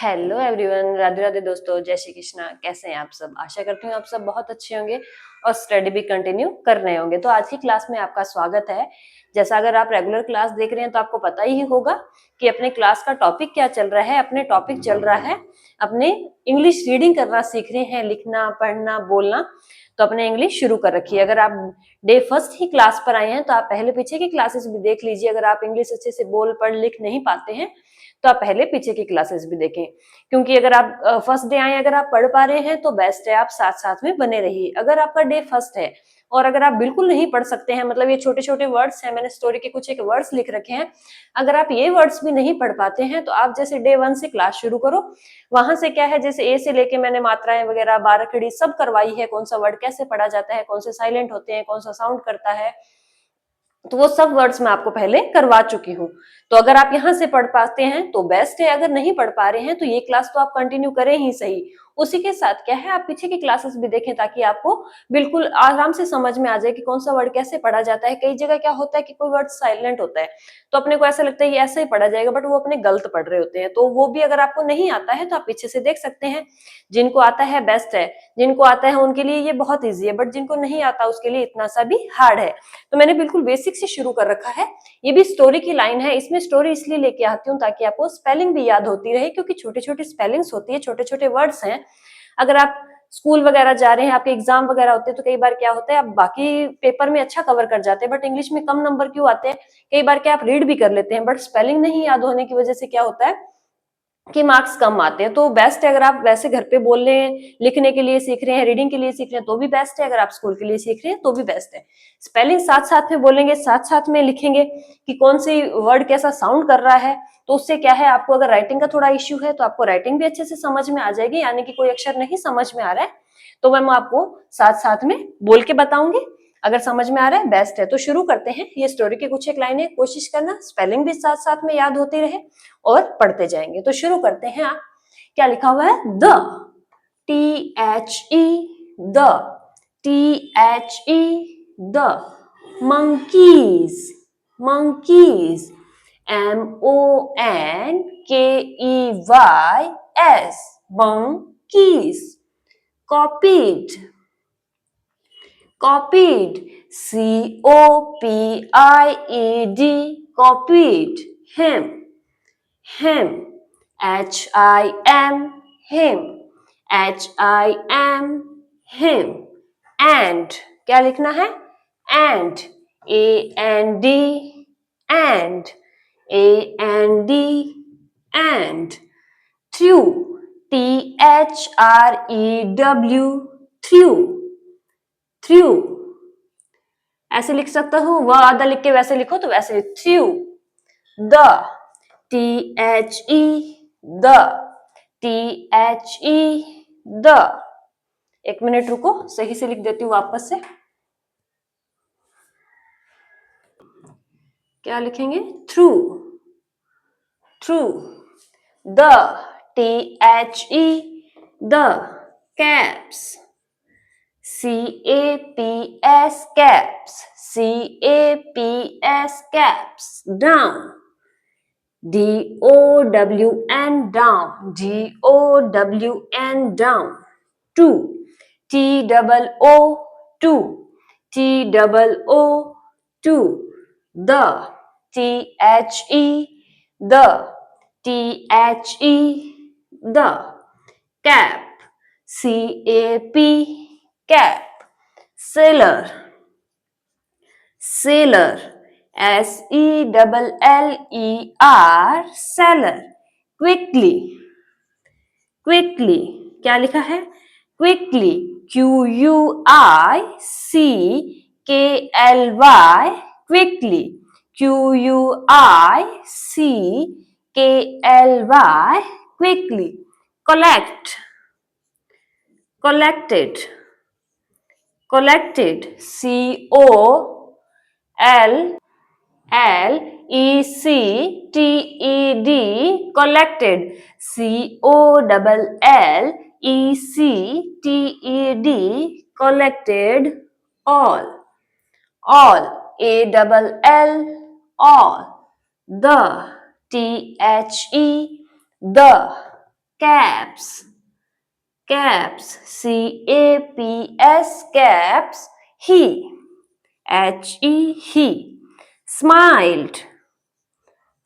Hello everyone, Radhe Radhe दोस्तों, जय श्री कृष्णा। कैसे हैं आप सब? आशा करती हूँ आप सब बहुत अच्छे होंगे और स्टडी भी कंटिन्यू कर रहे होंगे। तो आज की क्लास में आपका स्वागत है। जैसा अगर आप रेगुलर क्लास देख रहे हैं तो आपको पता ही होगा कि अपने क्लास का टॉपिक क्या चल रहा है। अपने टॉपिक चल रहा है अपने इंग्लिश रीडिंग करना सीख रहे हैं, लिखना पढ़ना बोलना। तो अपने इंग्लिश शुरू कर रखी है। अगर आप डे फर्स्ट ही क्लास पर आए हैं तो आप पहले पीछे की क्लासेस भी देख लीजिए। अगर आप इंग्लिश अच्छे से बोल पढ़ लिख नहीं पाते हैं तो आप पहले पीछे की क्लासेस भी देखें, क्योंकि अगर आप फर्स्ट डे आए, अगर आप पढ़ पा रहे हैं तो बेस्ट है, आप साथ साथ में बने रहिए। अगर आपका डे फर्स्ट है और अगर आप बिल्कुल नहीं पढ़ सकते हैं, मतलब ये छोटे छोटे वर्ड्स हैं, मैंने स्टोरी के कुछ एक वर्ड्स लिख रखे हैं, अगर आप ये वर्ड्स भी नहीं पढ़ पाते हैं तो आप जैसे डे वन से क्लास शुरू करो। वहां से क्या है, जैसे ए से लेके मैंने मात्राएं वगैरह बारह खड़ी सब करवाई है, कौन सा वर्ड कैसे पढ़ा जाता है, कौन से साइलेंट होते हैं, कौन सा साउंड करता है, तो वो सब वर्ड्स मैं आपको पहले करवा चुकी हूँ। तो अगर आप यहाँ से पढ़ पाते हैं तो बेस्ट है, अगर नहीं पढ़ पा रहे हैं तो ये क्लास तो आप कंटिन्यू करें ही सही। उसी के साथ क्या है, आप पीछे की क्लासेस भी देखें ताकि आपको बिल्कुल आराम से समझ में आ जाए कि कौन सा वर्ड कैसे पढ़ा जाता है। कई जगह क्या होता है कि कोई वर्ड साइलेंट होता है तो अपने को ऐसा लगता है ये ऐसा ही पढ़ा जाएगा, बट वो अपने गलत पढ़ रहे होते हैं। तो वो भी अगर आपको नहीं आता है तो आप पीछे से देख सकते हैं। जिनको आता है बेस्ट है, जिनको आता है उनके लिए ये बहुत ईजी है, बट जिनको नहीं आता उसके लिए इतना सा भी हार्ड है। तो मैंने बिल्कुल बेसिक से शुरू कर रखा है। ये भी स्टोरी की लाइन है, इसमें स्टोरी इसलिए लेके आती हूँ ताकि आपको स्पेलिंग भी याद होती रहे, क्योंकि छोटे छोटे स्पेलिंग्स होती है, छोटे छोटे वर्ड्स हैं। अगर आप स्कूल वगैरह जा रहे हैं, आपके एग्जाम वगैरह होते हैं, तो कई बार क्या होता है आप बाकी पेपर में अच्छा कवर कर जाते हैं बट इंग्लिश में कम नंबर क्यों आते हैं? कई बार क्या आप रीड भी कर लेते हैं बट स्पेलिंग नहीं याद होने की वजह से क्या होता है कि मार्क्स कम आते हैं। तो बेस्ट है अगर आप वैसे घर पे बोलने लिखने के लिए सीख रहे हैं, रीडिंग के लिए सीख रहे हैं तो भी बेस्ट है, अगर आप स्कूल के लिए सीख रहे हैं तो भी बेस्ट है। स्पेलिंग साथ साथ में बोलेंगे, साथ साथ में लिखेंगे कि कौन सी वर्ड कैसा साउंड कर रहा है, तो उससे क्या है, आपको अगर राइटिंग का थोड़ा इश्यू है तो आपको राइटिंग भी अच्छे से समझ में आ जाएगी। यानी कि कोई अक्षर नहीं समझ में आ रहा है तो मैं आपको साथ साथ में बोल के बताऊंगी। अगर समझ में आ रहा है बेस्ट है। तो शुरू करते हैं। ये स्टोरी की कुछ एक लाइनें, कोशिश करना स्पेलिंग भी साथ साथ में याद होती रहे और पढ़ते जाएंगे। तो शुरू करते हैं। आप क्या लिखा हुआ है? The, THE, the, THE, the, monkeys, monkeys, MONKEYS, monkeys, copied, copied, COPIED, copied, him, him, HIM, him, HIM, him, and क्या लिखना है? And, AND, and, AND, and, through, THREW, through, through, ऐसे लिख सकता हूँ, वह आधा लिख के वैसे लिखो तो वैसे through. The, THE, the, THE, the. एक मिनट रुको, सही से लिख देती हूँ वापस से। क्या लिखेंगे? Through, through. The, THE, the, caps, CAPS, caps, CAPS, caps, down, DOWN, down, DOWN, down, two, TOO, two, TOO, two, the, THE, the, THE, the, cap, CAP, cap, sailor, sailor, SELLER, sailor, quickly, quickly, क्या लिखा है? quickly, QUICKLY, quickly, QUICKLY, quickly, collect, collected, collected, COLLECTED, collected, COLLECTED, collected, all, ALL, all, the, THE, the, caps, caps, C-A-P-S, caps. He, H-E, he. Smiled,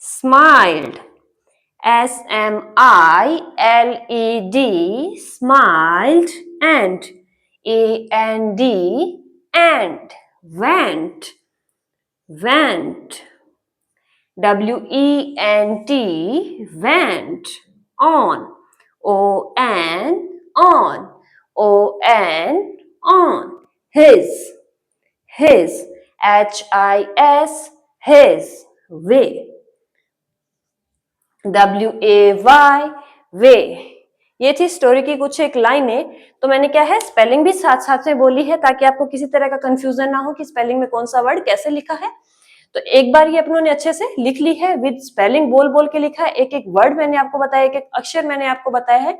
smiled, S-M-I-L-E-D, smiled. And, A-N-D, and. Went, went, W-E-N-T, went. On, O-N, on, O-N, on. His, his, H-I-S, his. Way, W-A-Y, वे. ये थी story की कुछ एक लाइनें. तो मैंने क्या है, स्पेलिंग भी साथ साथ में बोली है ताकि आपको किसी तरह का कंफ्यूजन ना हो कि स्पेलिंग में कौन सा वर्ड कैसे लिखा है. तो एक बार ये अपनों ने अच्छे से लिख ली है, विद स्पेलिंग बोल बोल के लिखा है. एक एक वर्ड मैंने आपको बताया, एक एक अक्षर मैंने आपको बताया है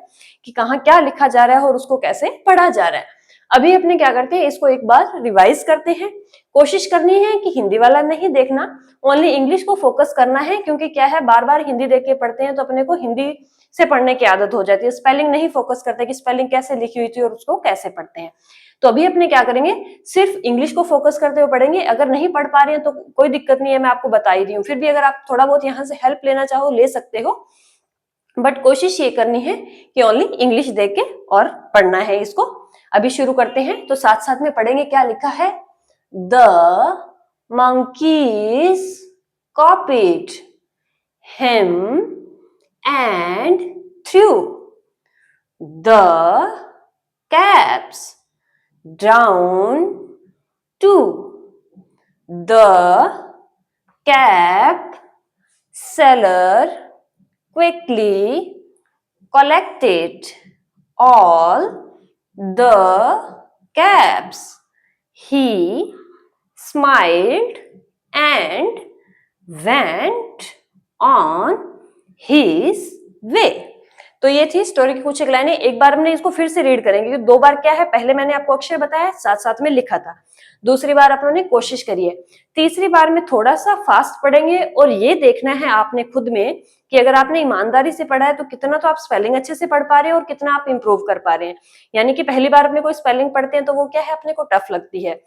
कि कहाँ क्या लिखा जा रहा है और उसको कैसे पढ़ा जा रहा है. अभी अपने क्या करते हैं, इसको एक बार रिवाइज करते हैं. कोशिश करनी है कि हिंदी वाला नहीं देखना, ओनली इंग्लिश को फोकस करना है. क्योंकि क्या है, बार बार हिंदी देख के पढ़ते हैं तो अपने को हिंदी से पढ़ने की आदत हो जाती है. स्पेलिंग नहीं फोकस करते कि स्पेलिंग कैसे लिखी हुई थी और उसको कैसे पढ़ते हैं. तो अभी अपने क्या करेंगे, सिर्फ इंग्लिश को फोकस करते हुए पढ़ेंगे. अगर नहीं पढ़ पा रहे हैं तो कोई दिक्कत नहीं है, मैं आपको बता ही रही हूँ. फिर भी अगर आप थोड़ा बहुत यहाँ से हेल्प लेना चाहो ले सकते हो, बट कोशिश ये करनी है कि ओनली इंग्लिश देख के और पढ़ना है इसको. अभी शुरू करते हैं. तो साथ साथ में पढ़ेंगे. क्या लिखा है, the monkeys copied him and threw the caps down to the cap seller quickly collected all the caps. He smiled and went on his way. तो ये थी स्टोरी की कुछ एक लाइनें. एक बार हमने इसको फिर से रीड करेंगे क्योंकि दो बार क्या है, पहले मैंने आपको अक्षर बताया, साथ साथ में लिखा था. दूसरी बार अपनों ने कोशिश करी है. तीसरी बार में थोड़ा सा फास्ट पढ़ेंगे और ये देखना है आपने खुद में कि अगर आपने ईमानदारी से पढ़ा है तो कितना तो आप स्पेलिंग अच्छे से पढ़ पा रहे हैं और कितना आप इंप्रूव कर पा रहे हैं. यानी कि पहली बार अपने कोई स्पेलिंग पढ़ते हैं तो वो क्या है, अपने को टफ लगती है.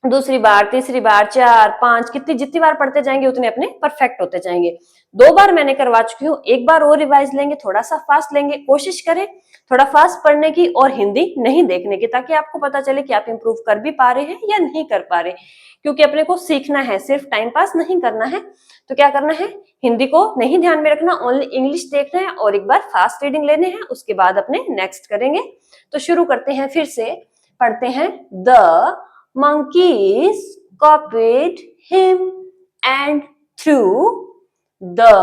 दूसरी बार, तीसरी बार, 4, 5, जितनी बार पढ़ते जाएंगे उतने अपने परफेक्ट होते जाएंगे. 2 बार मैंने करवा चुकी हूँ. एक बार और रिवाइज लेंगे, थोड़ा सा फास्ट लेंगे. कोशिश करें थोड़ा फास्ट पढ़ने की और हिंदी नहीं देखने की, ताकि आपको पता चले कि आप इंप्रूव कर भी पा रहे हैं या नहीं कर पा रहे. क्योंकि अपने को सीखना है, सिर्फ टाइम पास नहीं करना है. तो क्या करना है, हिंदी को नहीं ध्यान में रखना, ओनली इंग्लिश देखना है और एक बार फास्ट रीडिंग लेने हैं. उसके बाद अपने नेक्स्ट करेंगे. तो शुरू करते हैं. फिर से पढ़ते हैं. The monkeys copied him and threw the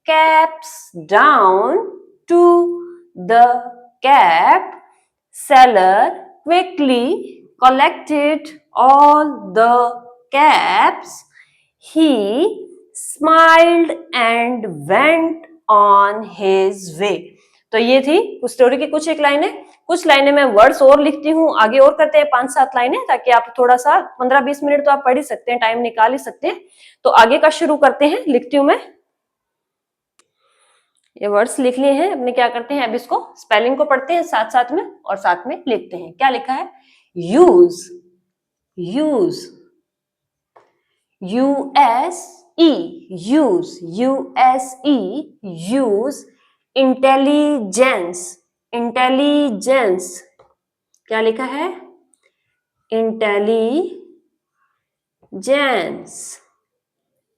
caps down to the cap seller quickly collected all the caps. He smiled and went on his way. तो ये थी स्टोरी की कुछ एक लाइनें. कुछ लाइनें मैं वर्ड्स और लिखती हूँ, आगे और करते हैं 5-7 लाइनें, ताकि आप थोड़ा सा 15-20 मिनट तो आप पढ़ ही सकते हैं, टाइम निकाल ही सकते हैं. तो आगे का शुरू करते हैं. लिखती हूँ मैं. ये वर्ड्स लिख लिए हैं. अपने क्या करते हैं, अब इसको स्पेलिंग को पढ़ते हैं साथ साथ में और साथ में लिखते हैं. क्या लिखा है, use, use, U-S-E, use, U-S-E, use. Intelligence, intelligence. क्या लिखा है, intelligence,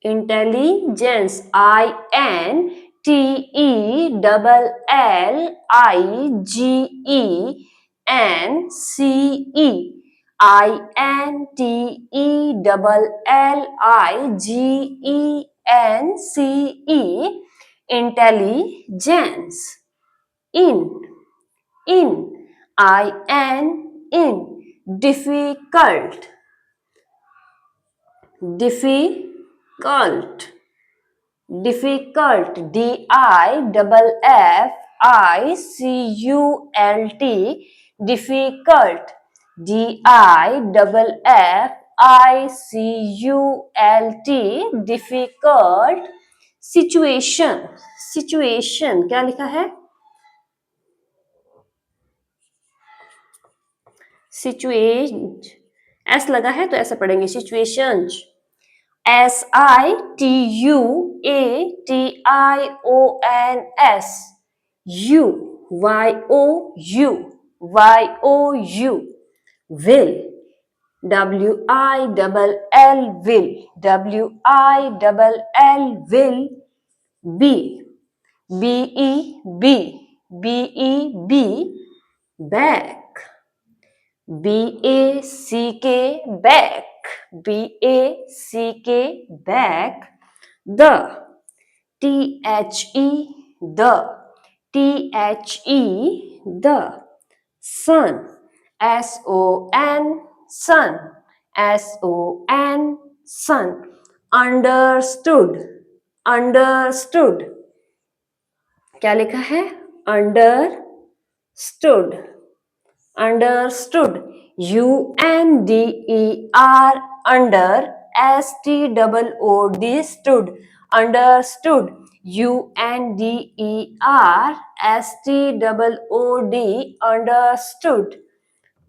intelligence. I-N-T-E-L-L-I-G-E-N-C-E, I-N-T-E-L-L-I-G-E-N-C-E, intelligence. In, I-N, difficult, difficult, difficult. D-I-F-F-I-C-U-L-T, difficult, D-I-F-F-I-C-U-L-T, difficult. Situation, situation. क्या लिखा है, सिचुएशन, एस लगा है तो ऐसे पढ़ेंगे situations, SITUATIONS, U, YOU, will, WILL, be, BEB, back, BACK, back, the, THE, the, sun, SON, sun, understood, क्या लिखा है? understood, UNDER, under, STOOD, stood, understood, UNDER, STOOD, understood,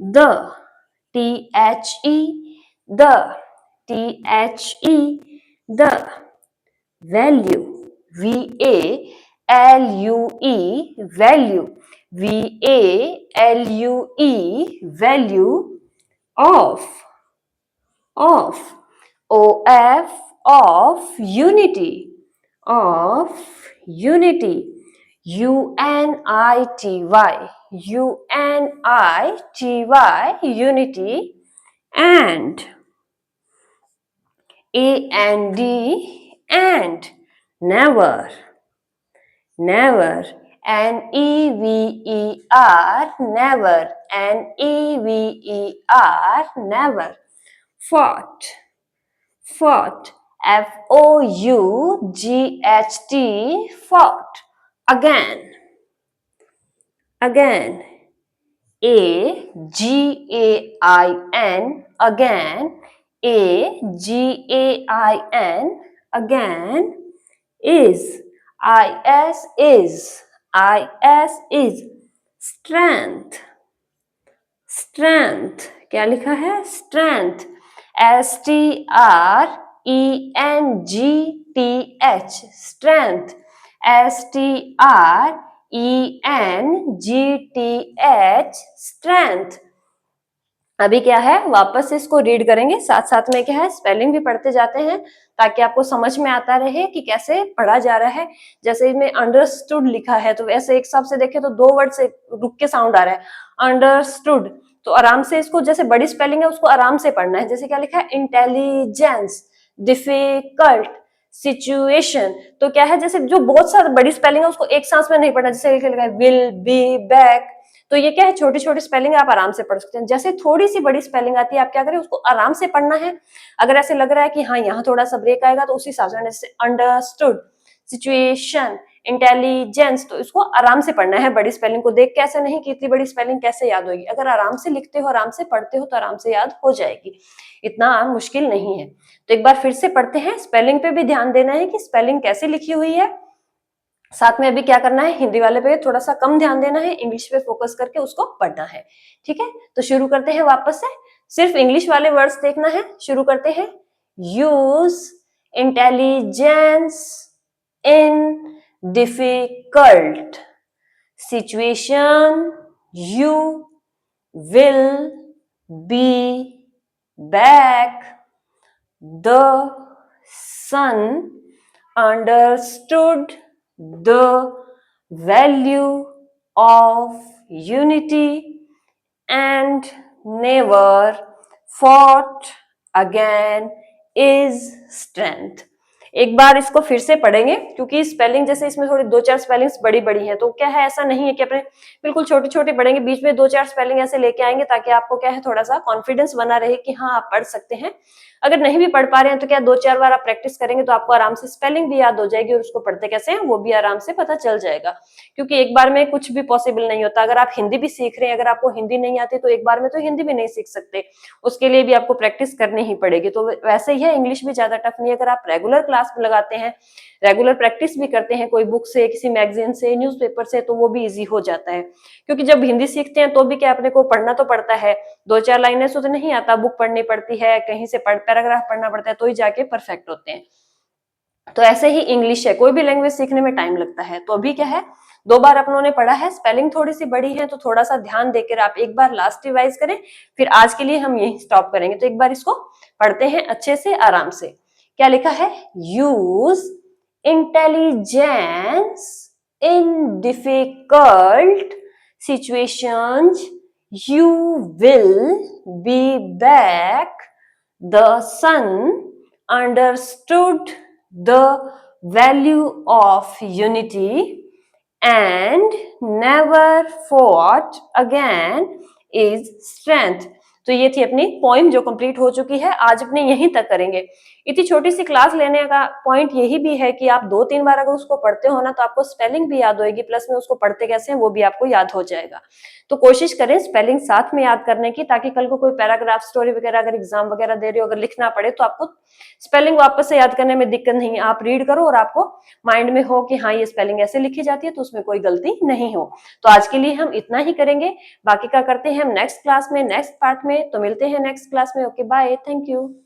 the, THE, the, value, VALUE, value, of, unity, UNITY, unity, and, and, never, NEVER, never, fought, FOUGHT, fought, again, AGAIN, again, again, is, strength, क्या लिखा है? strength, STRENGTH, strength, STRENGTH, strength। अभी क्या है, वापस से इसको read करेंगे, साथ साथ में क्या है स्पेलिंग भी पढ़ते जाते हैं ताकि आपको समझ में आता रहे कि कैसे पढ़ा जा रहा है। जैसे इसमें अंडरस्टूड लिखा है तो वैसे एक हिसाब से देखें तो 2 वर्ड से रुक के साउंड आ रहा है, अंडरस्टूड, तो आराम से इसको, जैसे बड़ी स्पेलिंग है उसको आराम से पढ़ना है। जैसे क्या लिखा है, इंटेलिजेंस, डिफिकल्ट, सिचुएशन, तो क्या है जैसे जो बहुत सारी बड़ी स्पेलिंग है उसको एक सांस में नहीं पढ़ना। जैसे लिखा है विल, बी, बैक, तो ये क्या है छोटी छोटी स्पेलिंग आप आराम से पढ़ सकते हैं। जैसे थोड़ी सी बड़ी स्पेलिंग आती है आप क्या करें, उसको आराम से पढ़ना है। अगर ऐसे लग रहा है कि हाँ यहाँ थोड़ा सा ब्रेक आएगा तो उसी हिसाब से, जैसे अंडरस्टूड, सिचुएशन, इंटेलिजेंस, तो इसको आराम से पढ़ना है। बड़ी स्पेलिंग को देख के ऐसे नहीं कि इतनी बड़ी स्पेलिंग कैसे याद होगी, अगर आराम से लिखते हो, आराम से पढ़ते हो तो आराम से याद हो जाएगी, इतना मुश्किल नहीं है। तो एक बार फिर से पढ़ते हैं, स्पेलिंग पे भी ध्यान देना है कि स्पेलिंग कैसे लिखी हुई है। साथ में अभी क्या करना है, हिंदी वाले पे थोड़ा सा कम ध्यान देना है, इंग्लिश पे फोकस करके उसको पढ़ना है। ठीक है, तो शुरू करते हैं वापस से, सिर्फ इंग्लिश वाले वर्ड्स देखना है। शुरू करते हैं, use intelligence in difficult situation, you will be back, the sun understood the value of unity and never fought again is strength। एक बार इसको फिर से पढ़ेंगे क्योंकि स्पेलिंग जैसे इसमें थोड़ी 2-4 स्पेलिंग्स बड़ी बड़ी हैं, तो क्या है ऐसा नहीं है कि अपने बिल्कुल छोटी छोटी पढ़ेंगे, बीच में 2-4 स्पेलिंग ऐसे लेके आएंगे ताकि आपको क्या है थोड़ा सा कॉन्फिडेंस बना रहे कि हाँ आप पढ़ सकते हैं। अगर नहीं भी पढ़ पा रहे हैं तो क्या 2-4 बार आप प्रैक्टिस करेंगे तो आपको आराम से स्पेलिंग भी याद हो जाएगी और उसको पढ़ते कैसे हैं वो भी आराम से पता चल जाएगा, क्योंकि एक बार में कुछ भी पॉसिबल नहीं होता। अगर आप हिंदी भी सीख रहे हैं, अगर आपको हिंदी नहीं आती तो एक बार में तो हिंदी भी नहीं सीख सकते, उसके लिए भी आपको प्रैक्टिस करनी ही पड़ेगी। तो वैसे ही है, इंग्लिश भी ज्यादा टफ नहीं है। अगर आप रेगुलर क्लास क्लास में लगाते हैं, रेगुलर प्रैक्टिस भी करते हैं कोई बुक से, किसी मैगजीन से, न्यूज़पेपर से, तो वो भी इजी हो जाता है। क्योंकि जब हिंदी सीखते हैं तो भी क्या अपने को पढ़ना तो पड़ता है, 2-4 लाइनें से तो नहीं आता, बुक पढ़नी पड़ती है, कहीं से पैराग्राफ पढ़ना पड़ता है, तो ही जाके परफेक्ट होते हैं। तो ऐसे ही इंग्लिश है, कोई भी लैंग्वेज सीखने में टाइम लगता है। तो अभी क्या है, 2 बार अपनों ने पढ़ा है, स्पेलिंग थोड़ी सी बड़ी है, तो थोड़ा सा ध्यान देकर आप एक बार लास्ट रिवाइज करें, फिर आज के लिए हम यही स्टॉप करेंगे। तो एक बार इसको पढ़ते हैं अच्छे से, आराम से। क्या लिखा है? Use intelligence in difficult situations, you will be back, the sun understood the value of unity and never fought again is strength। तो ये थी अपनी पोइम जो कंप्लीट हो चुकी है। आज अपने यहीं तक करेंगे। इतनी छोटी सी क्लास लेने का पॉइंट यही भी है कि आप 2-3 बार अगर उसको पढ़ते हो ना, तो आपको स्पेलिंग भी याद होगी, प्लस में उसको पढ़ते कैसे हैं वो भी आपको याद हो जाएगा। तो कोशिश करें स्पेलिंग साथ में याद करने की, ताकि कल को कोई पैराग्राफ, स्टोरी वगैरह अगर एग्जाम वगैरह दे रहे हो, अगर लिखना पड़े तो आपको स्पेलिंग वापस से याद करने में दिक्कत नहीं है। आप रीड करो और आपको माइंड में हो कि हाँ ये स्पेलिंग ऐसे लिखी जाती है, तो उसमें कोई गलती नहीं हो। तो आज के लिए हम इतना ही करेंगे, बाकी का करते हैं हम नेक्स्ट क्लास में, नेक्स्ट पार्ट में। तो मिलते हैं नेक्स्ट क्लास में। Okay, bye, thank you.